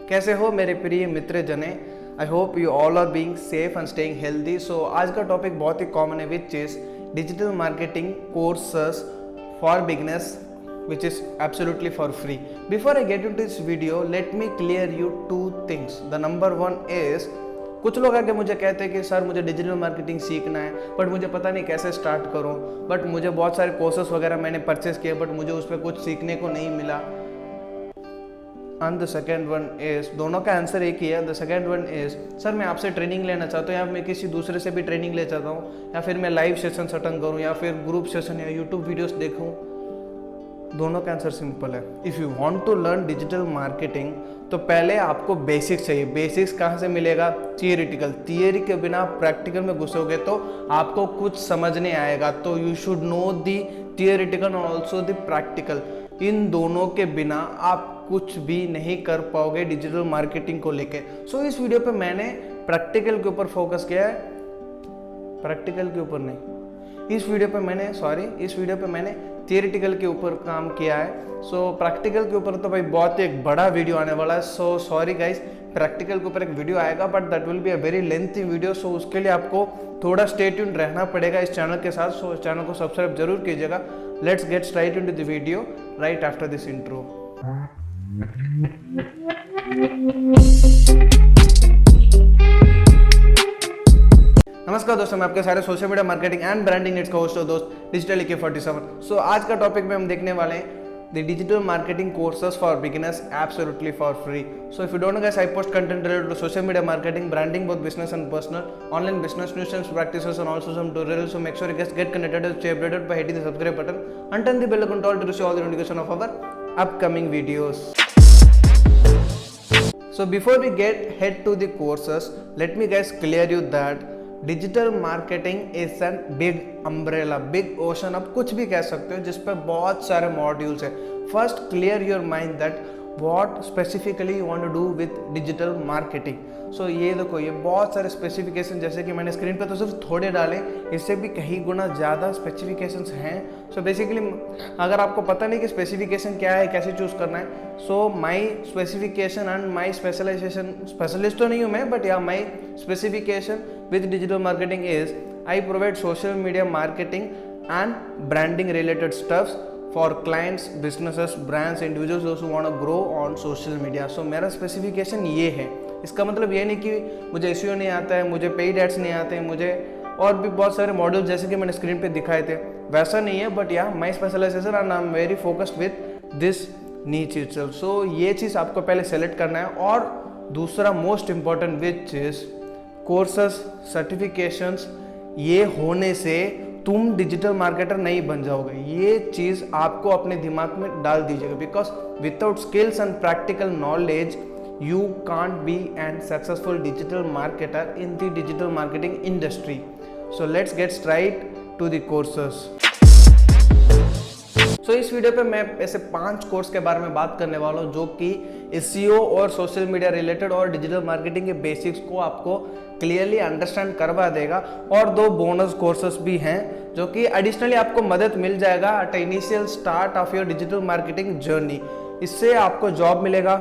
कैसे हो मेरे प्रिय मित्र जने। I hope you all are being safe and staying healthy. So आज का टॉपिक बहुत ही कॉमन है, which is digital marketing courses for beginners which is absolutely for free. Before I get into this video, let me clear you two things. The number one is, कुछ लोग आके मुझे कहते हैं कि सर मुझे डिजिटल मार्केटिंग सीखना है बट मुझे पता नहीं कैसे स्टार्ट करूं, बट मुझे बहुत सारे कोर्सेस वगैरह मैंने परचेस किए बट मुझे उस पर कुछ सीखने को नहीं मिला। And the second one is, दोनों का आंसर एक ही है। The second one is, sir मैं आपसे ट्रेनिंग लेना चाहता हूँ या मैं किसी दूसरे से भी ट्रेनिंग ले चाहता हूँ, या फिर मैं लाइव सेशन अटेंड करूँ या फिर ग्रुप सेशन या यूट्यूब वीडियोस देखूँ। दोनों का आंसर सिंपल है। If you want to learn digital marketing तो पहले आपको बेसिक्स चाहिए। बेसिक्स कहाँ से मिलेगा? थियरिटिकल। थियरी के बिना प्रैक्टिकल में घुसोगे तो आपको कुछ समझ नहीं आएगा। तो you should know the theoretical और ऑल्सो दी प्रैक्टिकल। इन दोनों के बिना आप कुछ भी नहीं कर पाओगे डिजिटल मार्केटिंग को लेके। सो इस वीडियो पे मैंने प्रैक्टिकल के ऊपर फोकस किया है, प्रैक्टिकल के ऊपर नहीं। इस वीडियो पे मैंने थियरिटिकल के ऊपर काम किया है। सो प्रैक्टिकल के ऊपर तो भाई बहुत ही एक बड़ा वीडियो आने वाला है। सो सॉरी गाइस, प्रैक्टिकल के ऊपर एक वीडियो आएगा but that will be a very lengthy video. So उसके लिए आपको थोड़ा स्टे ट्यून्ड रहना पड़ेगा इस चैनल के साथ। सो चैनल को सब्सक्राइब जरूर कीजिएगा। Let's get straight into the video right after this intro. नमस्कार दोस्तों, मैं आपके सारे social media marketing and branding needs का होस्ट हो दोस्त डिजिटल 𝘊𝙬𝙬𝙘। सो आज का टॉपिक में हम देखने वाले हैं the digital marketing courses for beginners absolutely for free. So if you don't know guys, I post content related to social media marketing, branding, both business and personal, online business nuisance practices and also some tutorials. So make sure you guys get connected and stay updated by hitting the subscribe button and turn the bell icon to all to receive all the notification of our upcoming videos. So before we head to the courses, let me guys clear you that digital marketing is an big umbrella, big ocean, आप कुछ भी कह सकते हो, जिस पर बहुत सारे मॉड्यूल्स है। First clear your mind that what specifically you want to do with digital marketing. So ये देखो, ये बहुत सारे स्पेसिफिकेशन, जैसे कि मैंने स्क्रीन पे तो सिर्फ थोड़े डाले, इससे भी कहीं गुना ज़्यादा स्पेसिफिकेशंस हैं। सो बेसिकली अगर आपको पता नहीं कि स्पेसिफिकेशन क्या है, कैसे चूज़ करना है, so my specification and my specialization, specialist तो नहीं हूँ मैं but yeah my specification with digital marketing is I provide social media marketing and branding related stuffs for clients, businesses, brands, individuals, those who want to grow on social media. So मेरा specification ये है। इसका मतलब ये नहीं कि मुझे SEO नहीं आता है, मुझे पेड एड्स नहीं आते हैं, मुझे और भी बहुत सारे मॉड्यूल जैसे कि मैंने स्क्रीन पे दिखाए थे, वैसा नहीं है। But yeah my specialization and I am very focused with this niche itself. So ये चीज़ आपको पहले सेलेक्ट करना है। और दूसरा most important which is courses, certifications, ये होने से तुम डिजिटल मार्केटर नहीं बन जाओगे। ये चीज़ आपको अपने दिमाग में डाल दीजिएगा, because without skills and practical knowledge you can't be an successful digital marketer in the digital marketing industry. So let's get straight to the courses. So इस वीडियो पे मैं ऐसे 5 कोर्स के बारे में बात करने वाला हूँ जो कि SEO और सोशल मीडिया रिलेटेड और डिजिटल मार्केटिंग के बेसिक्स को आपको क्लियरली अंडरस्टैंड करवा देगा। और 2 बोनस कोर्सेस भी हैं जो कि एडिशनली आपको मदद मिल जाएगा at initial start of your digital marketing journey. इससे आपको जॉब मिलेगा,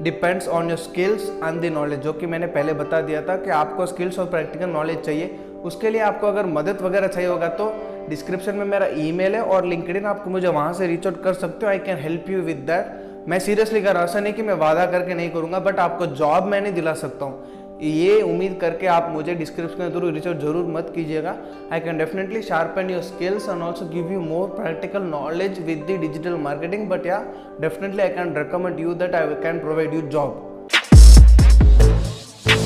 depends on your skills and the knowledge, जो कि मैंने पहले बता दिया था कि आपको स्किल्स और प्रैक्टिकल नॉलेज चाहिए। उसके लिए आपको अगर मदद वगैरह चाहिए होगा तो डिस्क्रिप्शन में मेरा ईमेल है और लिंक्डइन, आपको मुझे वहाँ से रीच आउट कर सकते हो। I can help you with that. मैं सीरियसली कर रहा हूँ, ऐसा नहीं कि मैं वादा करके नहीं करूँगा, बट आपको जॉब मैं नहीं दिला सकता हूँ। ये उम्मीद करके आप मुझे डिस्क्रिप्शन के थ्रू रीच आउट जरूर मत कीजिएगा। I can definitely sharpen your skills and also give you more practical knowledge with the digital marketing, but yeah definitely I can recommend you that I can provide you job.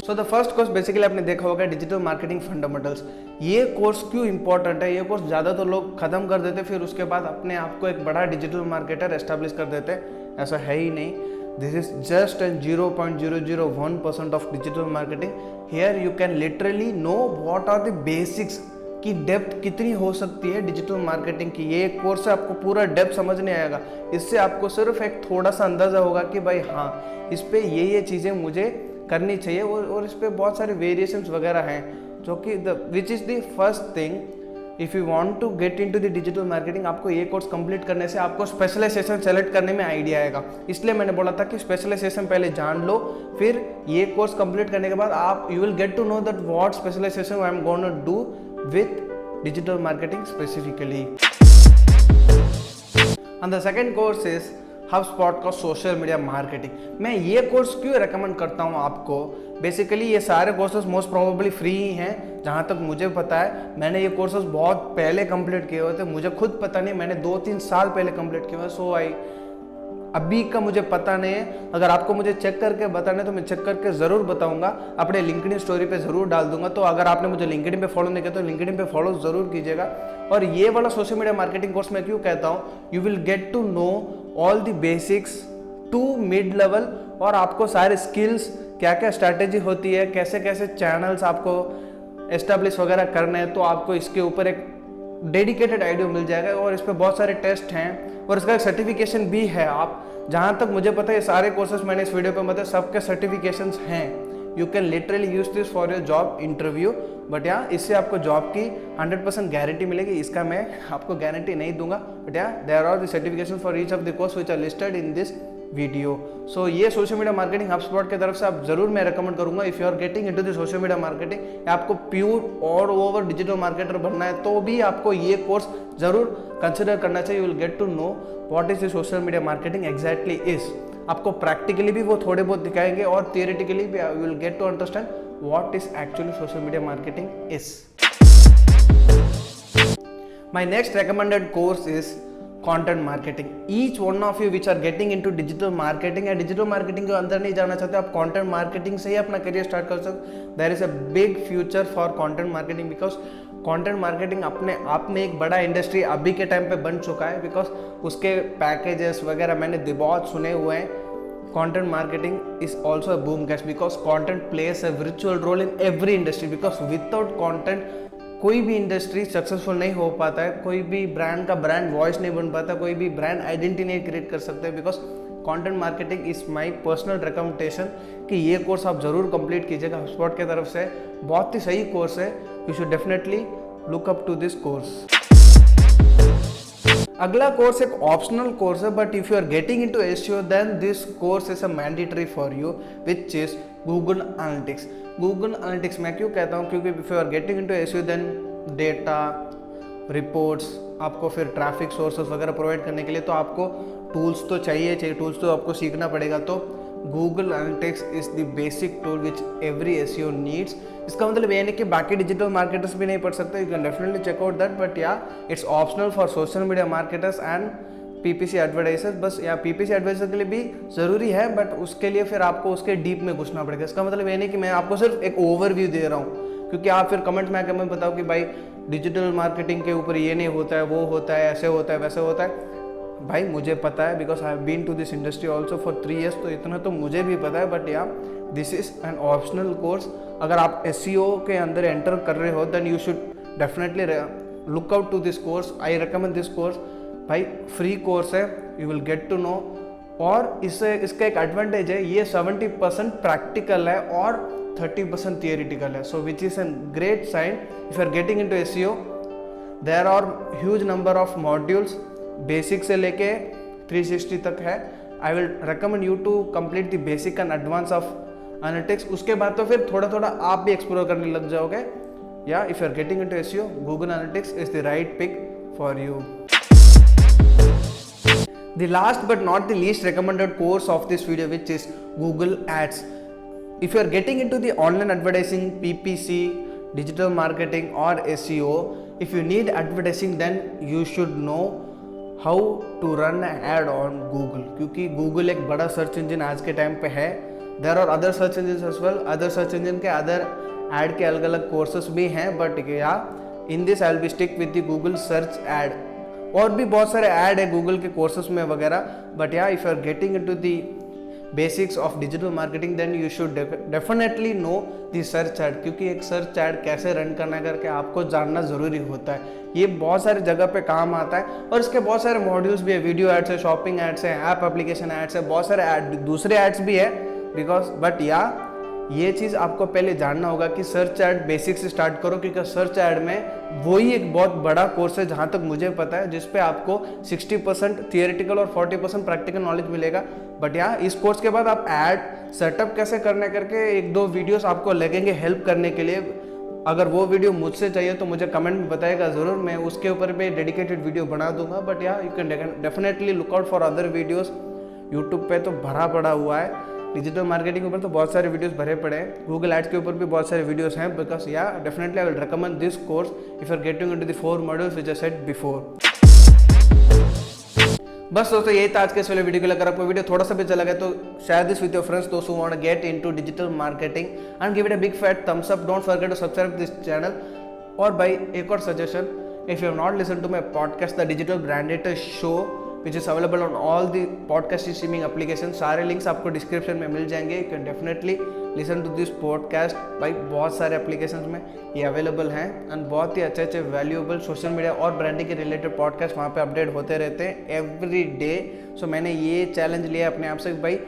So the first course basically आपने देखा होगा digital marketing fundamentals. ये course क्यों important है? ये course ज़्यादातर लोग खत्म कर देते, फिर उसके बाद अपने आप को एक बड़ा डिजिटल मार्केटर एस्टैब्लिश कर देते। ऐसा है ही नहीं। This is just an 0.001% of digital marketing. Here you can literally know what are the basics की डेप्थ कितनी हो सकती है डिजिटल मार्केटिंग की। ये एक कोर्स से आपको पूरा डेप्थ समझ नहीं आएगा। इससे आपको सिर्फ एक थोड़ा सा अंदाज़ा होगा कि भाई हाँ, इस पे ये चीज़ें मुझे करनी चाहिए और इस पे बहुत सारे वेरिएशंस वगैरह हैं, जो कि which is the first thing if you want to get into the digital marketing, आपको ये कोर्स कंप्लीट करने से आपको स्पेशलाइजेशन सेलेक्ट करने में आइडिया आएगा। इसलिए मैंने बोला था कि स्पेशलाइजेशन पहले जान लो, फिर ये कोर्स कंप्लीट करने के बाद आप you will get to know that what specialization I am gonna do with digital marketing specifically. And the second course is HubSpot का सोशल मीडिया मार्केटिंग। मैं ये कोर्स क्यों रेकमेंड करता हूँ आपको? बेसिकली ये सारे कोर्सेज मोस्ट प्रोबेबली फ्री ही हैं, जहाँ तक मुझे पता है। मैंने ये कोर्सेज बहुत पहले कंप्लीट किए हुए थे, मुझे खुद पता नहीं, मैंने 2-3 साल पहले कंप्लीट किए हुए। सो अभी का मुझे पता नहीं है। अगर आपको मुझे चेक करके बताना है तो मैं चेक करके ज़रूर बताऊंगा, अपने लिंक्डइन स्टोरी पे ज़रूर डाल दूंगा। तो अगर आपने मुझे लिंक्डइन पे फॉलो नहीं किया तो लिंक्डइन पे फॉलो ज़रूर कीजिएगा। और ये वाला सोशल मीडिया मार्केटिंग कोर्स मैं क्यों कहता हूँ, you will get to know all the basics to mid level, और आपको सारे स्किल्स, क्या क्या स्ट्रैटेजी होती है, कैसे कैसे चैनल्स आपको एस्टेब्लिश वगैरह करने हैं, तो आपको इसके ऊपर एक डेडिकेटेड आइडिया मिल जाएगा। और इस पर बहुत सारे टेस्ट हैं और इसका एक सर्टिफिकेशन भी है। आप जहाँ तक मुझे पता है ये सारे कोर्सेज मैंने इस वीडियो पे बताए, सबके सर्टिफिकेशंस हैं। You can literally use this for your job interview. But यहाँ इससे आपको जॉब की 100% गारंटी मिलेगी, इसका मैं आपको गारंटी नहीं दूंगा। बट यहाँ there are the certification for each of the course which are listed in this video. So ये सोशल मीडिया मार्केटिंग HubSpot की तरफ से आप जरूर मैं रेकमेंड करूंगा। If you are getting into the social media marketing, आपको प्योर और ओवर डिजिटल मार्केटर बनना है, तो भी आपको ये कोर्स जरूर कंसिडर करना चाहिए। You will get to know what is the social media marketing exactly is. आपको प्रैक्टिकली भी वो थोड़े बहुत दिखाएंगे और थियोरेटिकली भी you will get to understand what is actually social media marketing is. My next recommended course is content marketing. Each one of you which are getting into digital marketing या digital marketing के अंदर नहीं जाना चाहते, आप content marketing से ही अपना career start कर सकते। There is a big future for content marketing because content marketing अपने आप में एक बड़ा इंडस्ट्री अभी के टाइम पे बन चुका है, बिकॉज उसके पैकेजेस वगैरह मैंने बहुत सुने हुए हैं। Content marketing is also a boom guys because content plays a virtual role in every industry because without content कोई भी इंडस्ट्री सक्सेसफुल नहीं हो पाता है, कोई भी ब्रांड का ब्रांड वॉइस नहीं बन पाता, कोई भी ब्रांड आइडेंटिटी नहीं क्रिएट कर सकते। Because content marketing is my personal recommendation कि ये कोर्स आप ज़रूर कंप्लीट कीजिएगा HubSpot की तरफ से। बहुत ही सही कोर्स है, you should definitely look up to this course. अगला कोर्स एक ऑप्शनल कोर्स है, but if you are getting into SEO then this course is a mandatory for you, which is Google analytics. Google analytics मैं क्यों कहता हूँ, क्योंकि if you are getting into SEO then data reports, आपको फिर traffic sources वगैरह provide करने के लिए तो आपको टूल्स तो चाहिए, टूल्स तो आपको सीखना पड़ेगा। तो Google analytics is the basic tool which every SEO needs. इसका मतलब ये नहीं कि बाकी डिजिटल मार्केटर्स भी नहीं पढ़ सकते, you can definitely check out that, but yeah it's optional for social media marketers and PPC advertisers. बस या PPC एडवर्टाइजर के लिए भी ज़रूरी है, बट उसके लिए फिर आपको उसके डीप में घुसना पड़ेगा। इसका मतलब ये नहीं कि मैं आपको सिर्फ एक ओवरव्यू दे रहा हूँ, क्योंकि आप फिर कमेंट में आकर मैं बताओ कि भाई डिजिटल मार्केटिंग के ऊपर ये नहीं होता है, वो होता है, ऐसे होता है, वैसे होता है। भाई मुझे पता है, because I have been to this industry also for 3 years, तो इतना तो मुझे भी पता है। But yeah this is an optional course. अगर आप SEO के अंदर एंटर कर रहे हो then you should definitely look out to this course. I recommend this course. भाई फ्री कोर्स है, you will get to know. और इससे इसका एक एडवांटेज है, ये 70% प्रैक्टिकल है और 30% थियोरिटिकल है। So which is an great sign if you are getting into SEO। There are huge number of modules, basic से लेके 360 तक है। I will recommend you to complete the basic and advance of analytics. उसके बाद तो फिर थोड़ा थोड़ा आप भी एक्सप्लोर करने लग जाओगे। Yeah if you are getting into SEO, Google analytics is the right pick for you. The last but not the least recommended course of this video, which is Google Ads. If you are getting into the online advertising, PPC, digital marketing or SEO, if you need advertising then you should know how to run an ad on Google, क्योंकि Google एक बड़ा search engine आज के time पे है। There are other search engines as well, other search engine के other ad के अलग अलग courses भी हैं, but yeah in this I will be stick with the Google search ad। और भी बहुत सारे ऐड है गूगल के कोर्सेज में वगैरह। But yeah if you are getting into the basics of digital marketing then you should definitely know the search ad, क्योंकि एक सर्च ऐड कैसे रन करना करके आपको जानना ज़रूरी होता है। ये बहुत सारी जगह पे काम आता है और इसके बहुत सारे मॉड्यूल्स भी है। वीडियो एड्स है, शॉपिंग एड्स है, ऐप एप्लीकेशन एड्स है, बहुत सारे ऐड दूसरे एड्स भी है। बिकॉज बट या ये चीज़ आपको पहले जानना होगा कि सर्च ऐड बेसिक से स्टार्ट करो, क्योंकि सर्च ऐड में वही एक बहुत बड़ा कोर्स है जहाँ तक मुझे पता है, जिस पे आपको 60% थियोरेटिकल और 40% प्रैक्टिकल नॉलेज मिलेगा। बट यहाँ इस कोर्स के बाद आप ऐड सेटअप कैसे करने करके 1-2 वीडियोस आपको लगेंगे हेल्प करने के लिए। अगर वो वीडियो मुझसे चाहिए तो मुझे कमेंट में बताएगा ज़रूर, मैं उसके ऊपर भी डेडिकेटेड वीडियो बना दूंगा। बट या you can definitely look out for other videos. YouTube पे तो भरा पड़ा हुआ है, डिजिटल मार्केटिंग के ऊपर तो बहुत सारे वीडियोस भरे पड़े हैं, गूगल एड्स के ऊपर भी बहुत सारे वीडियोस हैं। Because yeah definitely I will recommend this course if you are getting into the 4 modules which I said before. बस दोस्तों यही था आज के इस वाले वीडियो के लिए। अगर आपको वीडियो थोड़ा सा भी चला गया तो share this with your friends, दोस्त who want to get into digital marketing, and give it a big fat thumbs up. Don't forget to subscribe this channel. और भाई एक और suggestion, if you have not listen to my podcast the digital branded show which is available on all the podcast streaming application, सारे links आपको description में मिल जाएंगे। You can definitely listen to this podcast. भाई बहुत सारे applications में ये अवेलेबल हैं, एंड बहुत ही अच्छे अच्छे वैल्यूएबल सोशल मीडिया और ब्रांडिंग के रिलेटेड पॉडकास्ट वहाँ पे अपडेट होते रहते हैं एवरी डे। सो मैंने ये चैलेंज लिया अपने आप से, भाई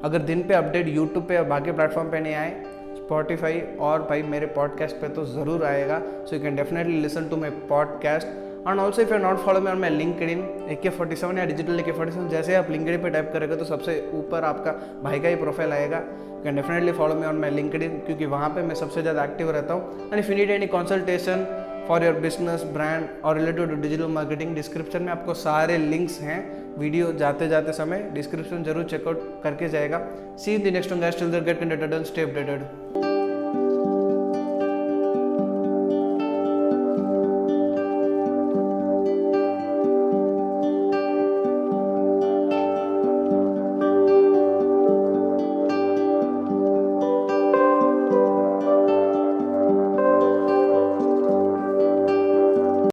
अगर दिन पे अपडेट यूट्यूब पे और बाकी प्लेटफॉर्म पे नहीं आए, स्पॉटिफाई और भाई मेरे पॉडकास्ट पे तो ज़रूर आएगा। So you can definitely listen to my podcast. And also if you not follow me on my LinkedIn �AK47 या डिजिटल �AK47, जैसे आप लिंक्डइन पे टाइप करेंगे तो सबसे ऊपर आपका भाई का ही प्रोफाइल आएगा। You can definitely follow me on my LinkedIn, क्योंकि वहाँ पे मैं सबसे ज़्यादा एक्टिव रहता हूँ। And if you need any consultation for your business brand और related to digital marketing, description में आपको सारे लिंक्स हैं। वीडियो जाते जाते समय डिस्क्रिप्शन जरूर चेकआउट करके जाएगा। See in the next one guys, till then get connected and stay updated.